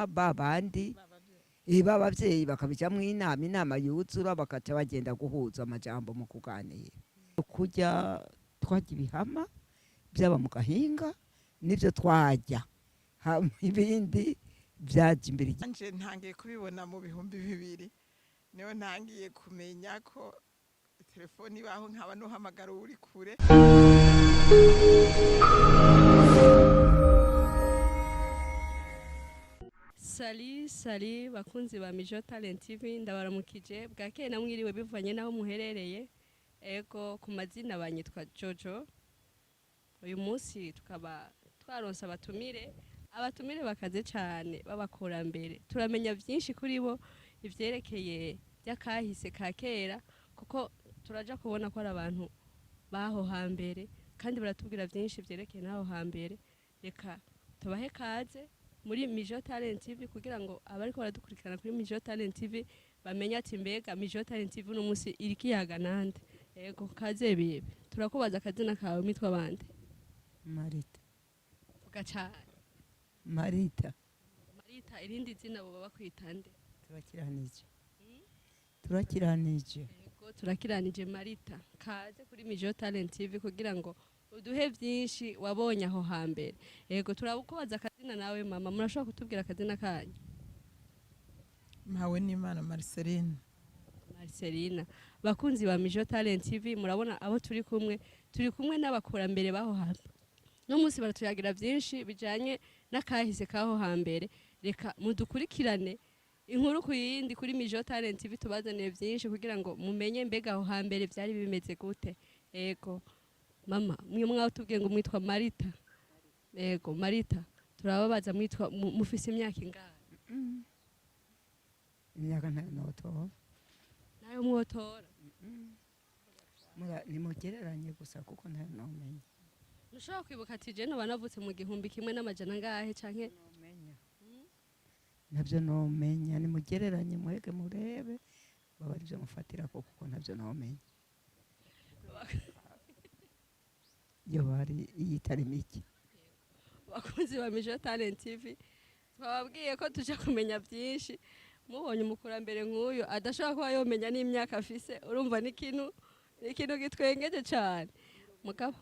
babandi b'abavyeyi bakabijamwo inama yuzura bakaca bagenda guhuza amajambo mu kuganira. Kurya twarya ibihama vyaba mu gahinga nivyo twarya, hama ibindi vyaje imbere. Nanje ntangiye kubibona mu bihumbi 2000 niho ntangiye kumenya ko telefoni ibaho nkaba nohamagara uri kure. Sali bakunzi ba Mijo Talent TV ndabaramukije bwakeye namwiriwe bivanye naho muherereye. Ego ku mazina banyitwa Jojo. Uyu munsi tukaba twaronse abatumire bakaze cyane babakurambere. Turamenya byinshi kuri bo ivyerekeye byakahise ka kera kuko turaja kubona ko ari abantu baho hambere kandi baratubwira byinshi vyerekeye naho hambere. Reka tubahe kaze muri Mijo Talent TV kugira ngo abariko baradukurikirana kuri Mijo Talent TV bamenye ati mbega Mijo Talent TV no munsi irikiyaga nande. Ego kaze bibe turakubaza akazina kawe mitwa bande? Marita. Vuga cyane. Marita irindi zina bo bakwitande? Turakiranije. Ego turakiranije Marita. Kaze kuri Mijo Talent TV kugira ngo uduhe byinshi wabonye aho hambere. Ego turabukubaza akazina nawe mama, murashobora kutubwira akazina kanyu? Mawe n'Imana Marceline. Bakunzi ba Mijo Talent TV murabona abo turi kumwe n'abakurambere baho hambere. No munsi baratuyagira byinshi bijanye n'akahise kaho hambere. Reka mudukurikirane inkuru ku yindi kuri Mijo Talent TV tubazaniye byinshi kugira ngo mumenye mbega aho hambere byari bimeze gute. Ego mama mwe mwatubwiye ngo mwitwa Marita. Ego Marita turababaza mwitwa mufise imyaka ingahe? Imyaka ntotora. Nayo mwotora? Nimugereranye gusa kuko ntayo nomenya. Nushobora kwibuka ati je no banavutse mu 1100 ngahe canke nomenya. Navyo nomenya nimugereranye mwege murebe baba arivyo mufatira ko kuko navyo nomenya. Yo bari iyitari miki. Bakunzi ba Mijo Talent TV twababwiye ko tuje kumenya byinshi. Mubonye umukurambere nk'uyu adashobora kuba yomenya n'imyaka afise, urumva n'ikintu gitwengeje cyane mugabo.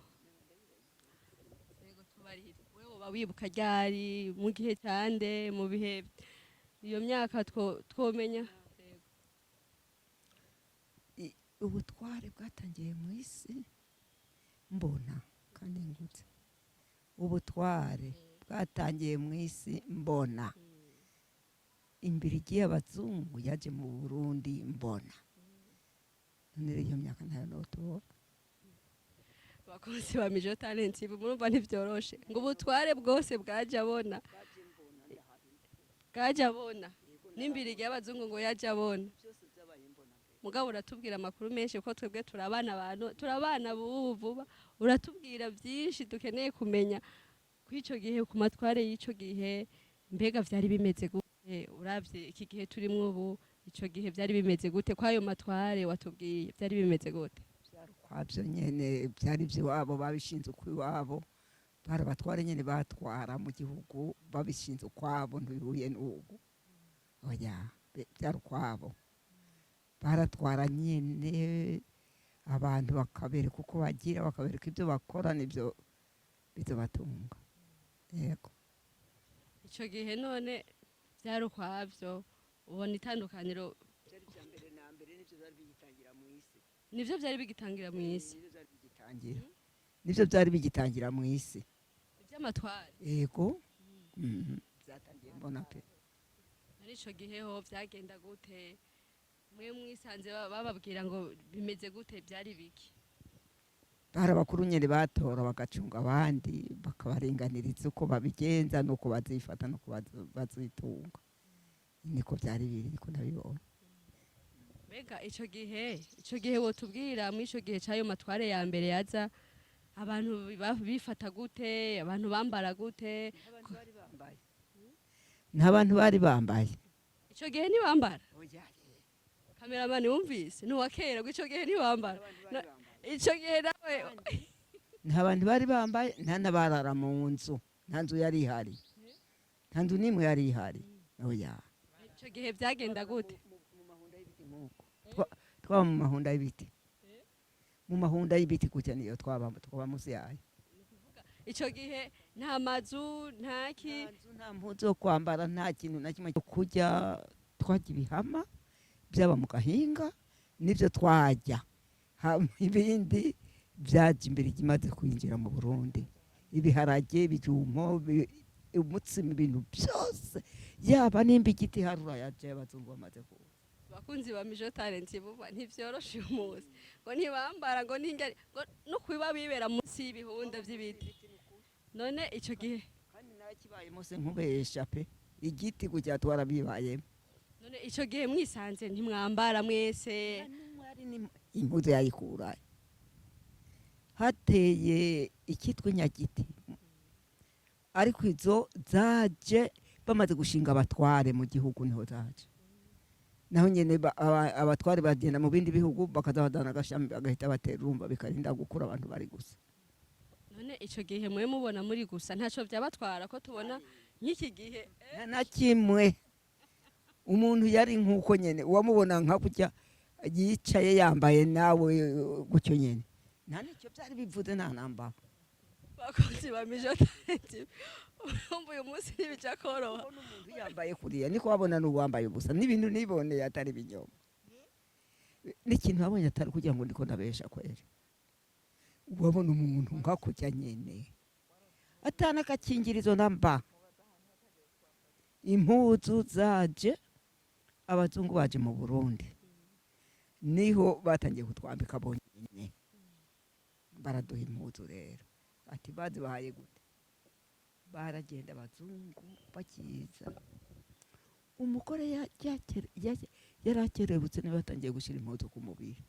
Yego tubarire wewe bawibuka ryari mu gihe cyande mu bihe iyo myaka twomenya. Ubutware bwatangiye mu isi mbona kandi ngutse. Ubutware bwatangiye mu isi mbona. Imbirigi y'abazungu yaje mu Burundi mbona. None iyo myaka ntayo notora. Bakunzi ba Mijo Talent TV murumva ntivyoroshe ngo ubutware bwose bwaje abona. N'imbirigi y'abazungu ngo yaje abona. Mugabo uratubwira amakuru menshi kuko twebwe turabana vuba. Uratubwira byinshi dukeneye kumenya kw'ico gihe ku matware y'ico gihe mbega vyari bimeze gute. Uravye iki gihe turimwo ubu ico gihe byari bimeze gute kwayo matware watubwiye byari bimeze gute? Kwavyo nyene byari vy'iwabo babishinze ukwiwabo. Barabatware nyene batwara mu gihugu babishinze ukwabo ntibihuye n'ubu. Oya byari ukwabo. Baratwara nyene abantu bakabereka uko bagira bakabereka ibyo bakora nibyo bizobatunga. Yego. Ico gihe none byari ukwavyo ubona itandukaniro byari bya mbere na mbere nivyo byari bigitangira mu isi. Nivyo byari bigitangira mu isi. Nivyo byari bigitangira mu isi. Iby'amatware. Yego. Byatangiye mbona pe. Muri ico gihe ho byagenda gute? Mwe mwisanze bababwira ngo bimeze gute byari biki? Barabakuru nyene batora bagacunga abandi bakabarenganiriza uko babigenza nuko bazifata nuko bazitunga. Niko byari biri ko nabibona. Mbega ico gihe wotubwira mu ico gihe cyayo matware ya mbere yaza abantu bifata gute, abantu bambara gute? N'abantu bari bambaye. Ico gihe ni bambara? Kameramani wumvise ni wakera ngo ico gihe ni bambara. Ico gihe nawe n'abantu bari bambaye nta nabarara mu nzu. Nta nzu yari ihari. Nta nzu nimwe yari ihari. oya icyo gihe byagenda gute mu mahunda y'ibiti nk'uko twaba mu mahunda y'ibiti mu mahunda y'ibiti gutya niyo twaba munsi yayo icyo gihe nta mazu nta ki nta mpuzu yo kwambara nta kintu na kimwe cyo kurya twarya ibihama byaba mu gahinga nibyo twarya ibindi byaje imbere imaze kwinjira mu Burundi ibiharage ibijumbo umutsima ibintu byose yaba nimba igiti harura yaje abazungu bamaze kuza abakunzi ba Mijo Talent buva ntivyoroshe uyu munsi ngo ntibambara ngo n'ingari ngo no kuba bibera munsi y'ibihunda by'ibiti none icyo gihe kandi nawe kibaye mose nkubesha pe igiti kujya twarabibayemo none icyo gihe mwisanze ntimwambara mwese impuzu yayikuraye hateye ikitwa inyagiti ariko izo zaje bamaze gushinga abatware mu gihugu niho zaje naho nyene abatware bagenda mu bindi bihugu bakazabadana agashami bagahita batera urumva bikarinda gukura abantu bari gusa none icyo gihe mwe mubona muri gusa ntaco byabatwara ko tubona nk'iki gihe na kimwe umuntu yari nk'uko nyene uwamubona nka kujya yicaye yambaye nawe gutyo nyene nta nicyo byari bivuze nta namba bakunzi ba Mijo Talent umva uyu munsi ntibija koroha umuntu yambaye kuriya niko wabona n'uwambaye ubusa n'ibintu niboneye atari binyoma n'ikintu wabonye atari kugira ngo ndiko ndabesha kwere wabona umuntu nka kujya nyene atana akakingirizo namba impuzu zaje abazungu baje mu Burundi niho batangiye kutwambika bonyine baraduha impuzu rero ati bazibahaye gute baragenda abazungu bakiza umugore yarakerebutse niba batangiye gushyira impuzu ku mubiri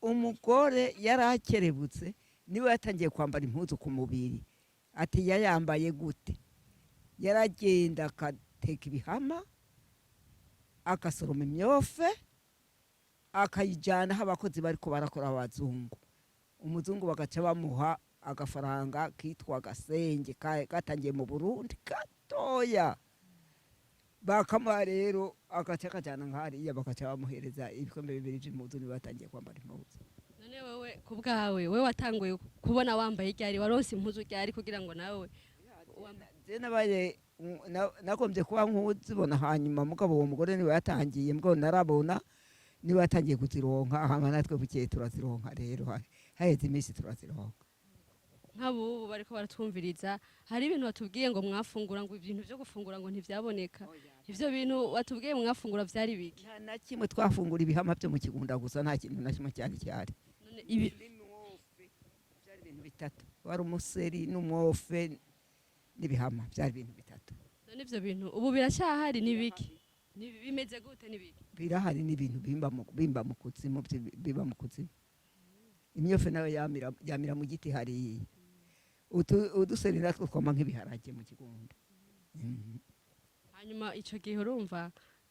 umugore yarakerebutse niba yatangiye kwambara impuzu ku mubiri ati yayambaye gute yaragenda agateka ibihama agasoroma imyofe akayijyana aho abakozi bari ko barakora abazungu umuzungu bagaca bamuha agafaranga kitwa agasenge gatangiye mu Burundi gatoya bakamuha rero agaca akajyana nk'hariya bagaca bamuhereza ibikombe bibiri by'impuzu niba batangiye kwambara impuzu none wewe ku bwawe we watanguye kubona wambaye ryari waronse impuzu ryari kugira ngo nawe nabaye nagombye kuba nk'uzibona hanyuma mugabo uwo mugore niwe yatangiye mbwo narabona niba yatangiye kuzironka hama natwe bukeye turazironka rero haheze iminsi turazironka nk'abubu bariko baratwumviriza hari ibintu watubwiye ngo mwafungura ngo ibintu byo gufungura ngo ntivyaboneka ivyo bintu watubwiye mwafungura vyari biki nta na kimwe twafungura ibihama byo mu kigunda gusa nta kintu na kimwe cyari cyari byari ibintu bitatu wari umuseri n'umwofe n'ibihama byari ibintu bitatu none ivyo bintu ubu biracyahari ni biki bimeze gute ni biki birahari n'ibintu bimba mu kuzimu biba mu kuzimu imyofe nawe yamira mu giti hariya uduseri natwo twoma nk'ibiharage mu kigunda hanyuma icyo gihe urumva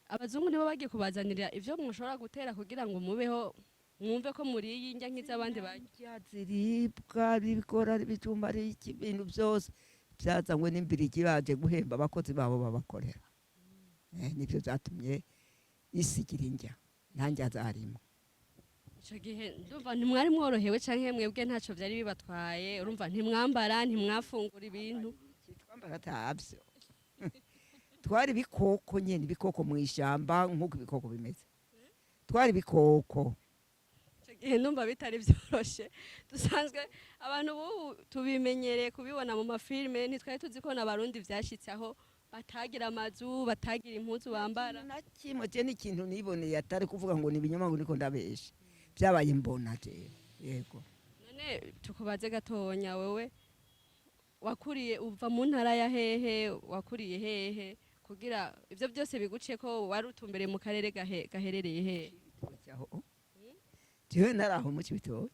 abazungu nibo bagiye kubazanira ivyo mushobora gutera kugira ngo mubeho mwumve ko muriye indya nk'iz'abandi barya ziribwa bikora ibijumba ibintu byose byazanywe n'imbirigi baje guhemba abakozi babo babakorera nibyo byatumye isigira indya nta ndya zarimo icyo gihe ndumva ntimwari mworohewe cyangwa mwebwe ntacyo byari bibatwaye urumva ntimwambara ntimwafungura ibintu twambara atabyo twari ibikoko nyine ibikoko mu ishyamba nk'uko ibikoko bimeze twari ibikoko icyo gihe ndumva bitari byoroshye dusanzwe abantu ubu tubimenyereye kubibona mu mafilime ntitwari tuzi ko n'abarundi byashyitse aho batagira amazu batagira impuzu bambara na kimwe cye n'ikintu niboneye atari kuvuga ngo ni ibinyoma ngo niko ndabeshe byabaye mbona je yego none tukubaze gatonya wewe wakuriye uva mu ntara ya hehe wakuriye hehe kugira ivyo byose biguciye ko wari utumbereye mu karere gaherereye hehe jewe naraho mu Cibitoke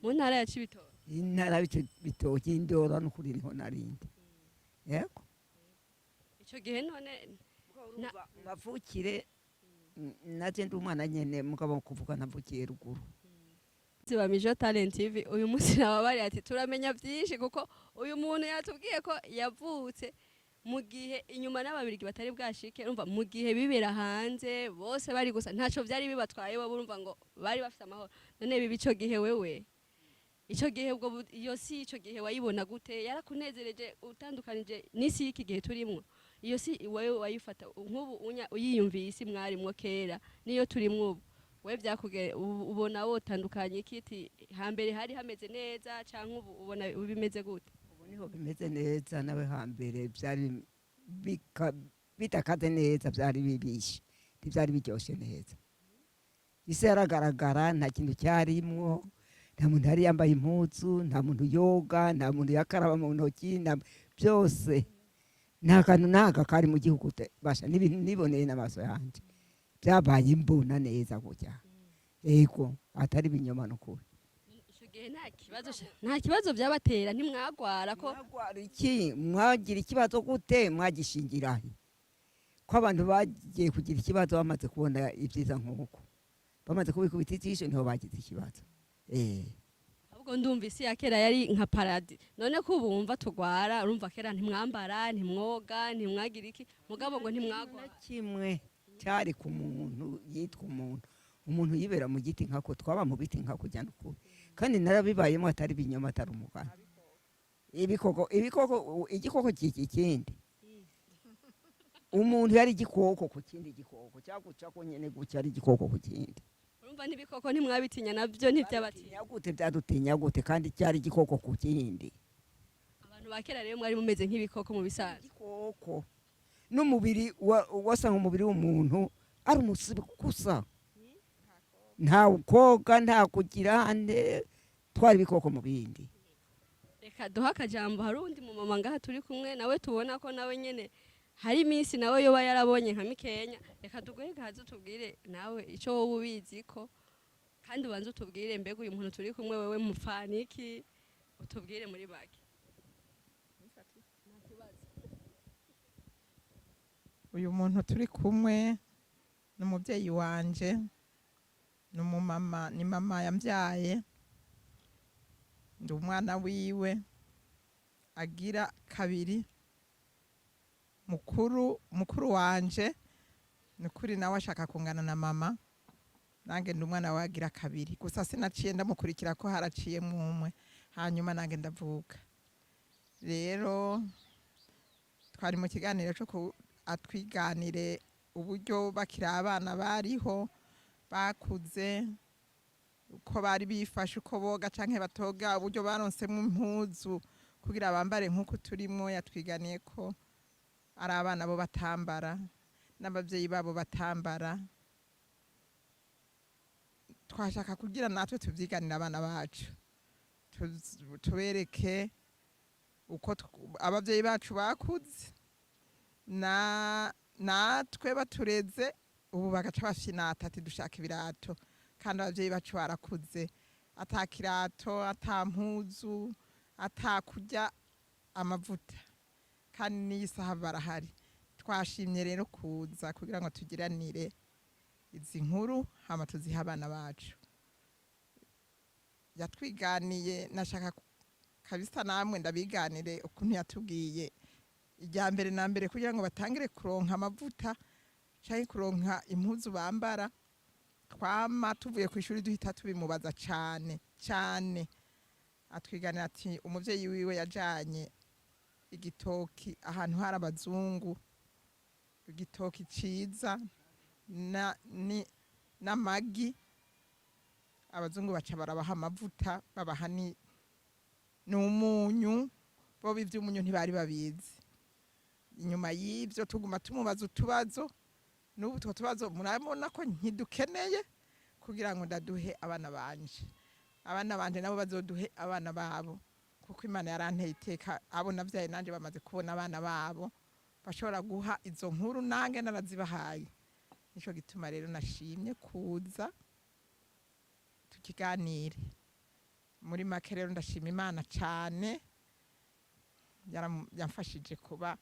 mu ntara ya Cibitoke intara Cibitoke indora n'ukuri niho narindi yego icyo gihe none mavukire naje ndi umwana nyene mugabo kuvuga navukiye ruguru ziba Mijo Talent TV uyu munsi nababari ati turamenya byinshi kuko uyu muntu yatubwiye ko yavutse mu gihe inyuma n'ababirigi batari bwashike urumva mu gihe bibera hanze bose bari gusa ntaco vyari bibatwaye bo urumva ngo bari bafite amahoro none bibi ico gihe wewe ico gihe ubwo iyo si ico gihe wayibona gute yarakunezereje utandukanije n'isi y'iki gihe turimwo iyo si wewe wayifata nk'ubu uyiyumviye isi mwarimwo kera niyo turimwo ubu we byakugere ubona wotandukanye kiti hambere hari hameze neza canke ubu ubona bimeze gute ubu niho bimeze neza nawe hambere byari bitakaze neza byari bibishe ntibyari biryoshe neza isi yaragaragara nta kintu cyarimwo nta muntu yari yambaye impuzu nta muntu yoga nta muntu yakaraba mu ntoki byose nta kantu naka kari mu gihugu basha n'ibintu niboneye n'amaso yanjye byabaye imbona neza gutya ego atari binyoma n'ukuri ico gihe nta kibazo byabatera ntimwagwara ko mwagwara iki mwagira ikibazo gute mwagishingirahe ko abantu bagiye kugira ikibazo bamaze kubona ibyiza nk'uko bamaze kubikubita ijisho niho bagize ikibazo ahubwo ndumva isi ya kera yari nka paradi none ko ubu wumva tugwara urumva kera ntimwambara ntimwoga ntimwagira iki mugabo ngo ntimwagwara kimwe cyari ku muntu yitwa umuntu yibera mu giti nkako twaba mu biti nkako jyana ukuri kandi narabibayemo atari binyoma atari umugani igikoko kiki ikindi umuntu yari igikoko ku kindi gikoko cyaguca ko nyene guca ari igikoko ku kindi urumva n'ibikoko ntimwabitinya nabyo ntibyabatinya gute byadutinya gute kandi cyari igikoko ku kindi abantu ba kera rero mwari mumeze nk'ibikoko mu bisanzwe igikoko n'umubiri wasa nk'umubiri w'umuntu ari umusibi gusa nta koga nta kugira ande twari ibikoko mu bindi reka duha akajambo hari undi mu mama ngaha turi kumwe nawe tubona ko nawe nyene hari iminsi nawe yoba yarabonye nka mikenya reka tuguhe gahaze utubwire nawe icyo wowe ubizi ko kandi ubanze utubwire mbega uyu muntu turi kumwe wewe mufaniki utubwire muri bake uyu muntu turi kumwe ni umubyeyi wanje ni umumama ni mama yambyaye ndi umwana wiwe agira kabiri mukuru wanje ni kuri nawe ashaka kungana na mama nange ndi umwana we agira kabiri gusa sinaciye ndamukurikira ko haraciye umwe hanyuma nange ndavuka rero twari mu kiganiro cyo atwiganire uburyo bakiri abana bariho bakuze uko bari bifashe uko boga canke batoga uburyo baronsemo impuzu kugira bambare nk'uko turimo yatwiganiye ko ari abana bo batambara n'ababyeyi babo batambara twashaka kugira natwe tuvyiganira abana bacu tubereke uko ababyeyi bacu bakuze natwe batureze ubu bagaca bafinata ati dushaka ibirato kandi ababyeyi bacu barakuze atakirato atampuzu atakurya amavuta kandi n'iyi saha barahari twashimye rero kuza kugira ngo tugiranire izi nkuru hama tuziha abana bacu yatwiganiye nashaka kabisa namwe ndabiganire ukuntu yatubwiye ijya mbere na mbere kugira ngo batangire kuronka amavuta cyangwa kuronka impuzu bambara twama tuvuye ku ishuri duhita tubimubaza cyane cyane atwiganira ati umubyeyi wiwe yajanye igitoki ahantu hari abazungu igitoki ciza n'amagi abazungu baca barabaha amavuta babaha n'umunyu bo ivy'umunyu ntibari babizi inyuma y'ivyo tuguma tumubaza utubazo n'ubu two tubazo murabona ko ntidukeneye kugira ngo ndaduhe abana banje nabo bazoduhe abana babo kuko Imana yaranteye iteka abo navyaye nanje bamaze kubona abana babo bashobora guha izo nkuru nange narazibahaye nico gituma rero nashimye kuza tukiganire muri make rero ndashima Imana cyane yamfashije kuba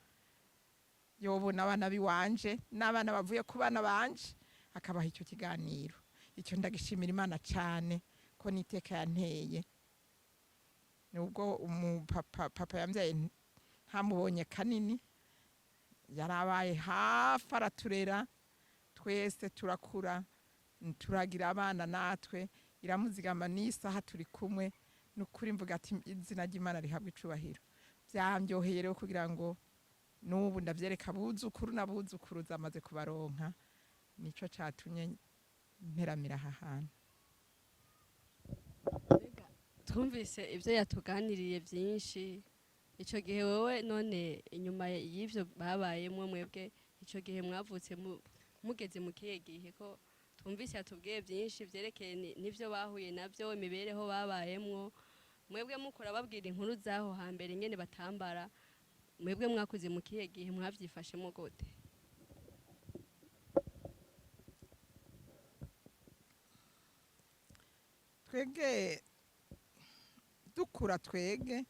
yobona abana biwanje n'abana bavuye ku bana banje akabaha icyo kiganiro icyo ndagishimira Imana cyane ko n'iteka yanteye nubwo papa yambyaye ntamubonye kanini yarabaye hafi araturera twese turakura turagira abana natwe iramuzigama n'isaha turi kumwe n'ukuri mvuga ati izina ry'Imana rihabwa icubahiro byamyoheye rero kugira ngo n'ubu ndavyereka abuzukuru n'abuzukuruza amaze kubaronka nico catumye nteramira aha hantu. twumvise ibyo yatuganiriye byinshi icyo gihe wowe none inyuma y'ibyo babayemo mwebwe icyo gihe mwavutse mugeze mu kihe gihe ko twumvise yatubwiye byinshi byerekeye n'ibyo bahuye nabyo imibereho babayemo mwebwe mukora babwira inkuru z'aho hambere ingene batambara mwebwe mwakuze mu kihe gihe mwabyifashemo gute? twege dukura twege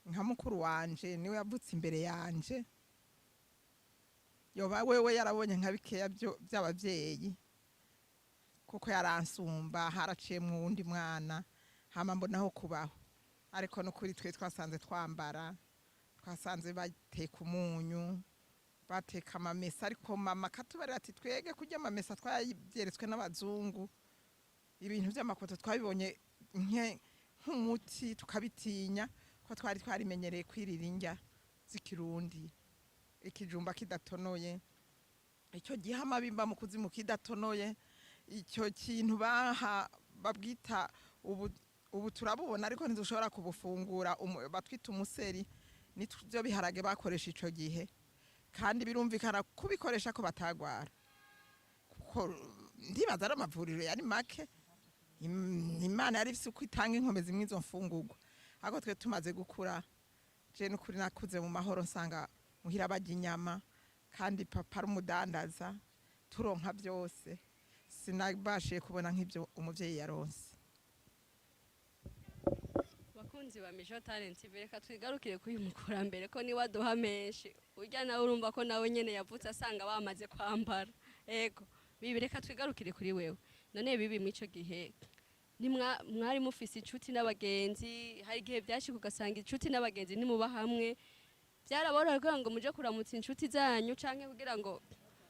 nka mukuru wanje niwe yavutse imbere yanje yoba wewe yarabonye nka bikeya by'abavyeyi kuko yaransumba haraciye mu wundi mwana hama mbonaho kubaho ariko no kuri twe twasanze twambara twasanze bateka umunyu bateka amamesa ariko mama katubarira ati twege kurya amamesa twabyeretswe n'abazungu ibintu by'amakoto twabibonye nk'umuti tukabitinya ko twari twarimenyereye kwirira indya z'ikirundi ikijumba kidatonoye icyo gihama bimba mu kuzimu kidatonoye icyo kintu babwita ubu turabubona ariko ntidushobora kubufungura batwita umuseri nityo biharage bakoresha icyo gihe kandi birumvikana kubikoresha ko batagwara kuko ndibaza ari amavuriro yari make Imana yari ifite uko itanga inkomezi mw'izo mfungurwa ariko twe tumaze gukura je n'ukuri nakuze mu mahoro nsanga muhira bajya inyama kandi papa ari umudandaza turonka byose sinabashiye kubona nk'ibyo umuvyeyi yaronse. bakunzi ba Mijo Talent reka twigarukire kuri mukurambere ko ni waduha menshi urya nawe urumva ko nawe nyene yavutse asanga bamaze kwambara ego bibi reka twigarukire kuri wewe none bibi mwico gihe mwari mufise inshuti n'abagenzi hari igihe byashika ugasanga inshuti n'abagenzi nimuba hamwe byarabora kugira ngo muje kuramutsa inshuti zanyu canke kugira ngo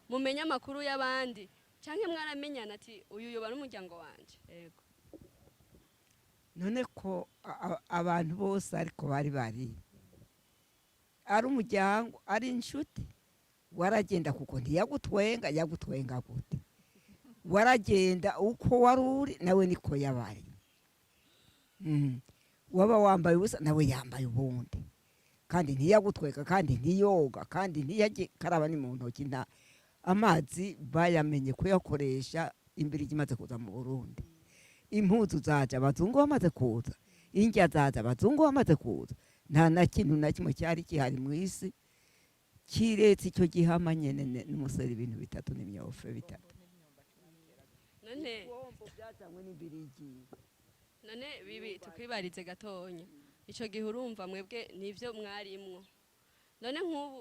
mumenye amakuru y'abandi canke mwaramenyana ati uyu yoba n'umuryango wanje ego none ko abantu bose ariko bari ari umuryango ari inshuti waragenda kuko ntiyagutwenga yagutwenga gute waragenda uko wari uri nawe niko yabari waba wambaye ubusa nawe yambaye ubundi kandi ntiyagutweka kandi ntiyoga kandi ntiyakaraba ni mu ntoki nta amazi bayamenye kuyakoresha imbere imaze kuza mu Burundi impuzu zaje abazungu bamaze kuza indya zaje abazungu bamaze kuza nta na kintu na kimwe cyari kihari mu isi kiretse icyo gihama nyene n'umusore ibintu bitatu n'imyofe bitatu none bibi tukwibarize gatonya icyo gihe urumva mwebwe nivyo mwarimwo none nk'ubu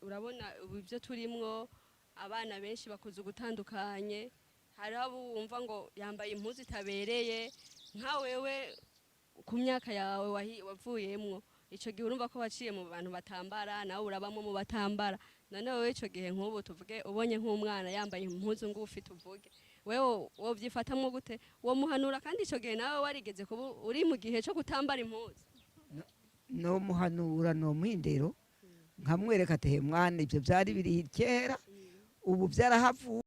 urabona ibyo turimwo abana benshi bakuze ugutandukanye hari abo wumva ngo yambaye impuzu itabereye nka wewe ku myaka yawe wavuyemwo icyo gihe urumva ko waciye mu bantu batambara nawe urabamo mu batambara none wewe icyo gihe nk'ubu tuvuge ubonye nk'umwana yambaye impuzu ngufi tuvuge wewe wovyifatamwo gute wo muhanura kandi icyo gihe nawe warigeze kuba uri mu gihe cyo gutambara impuzu no muhanura no mwindero nkamwereka ate mwana ibyo byari biri kera ubu byarahavuye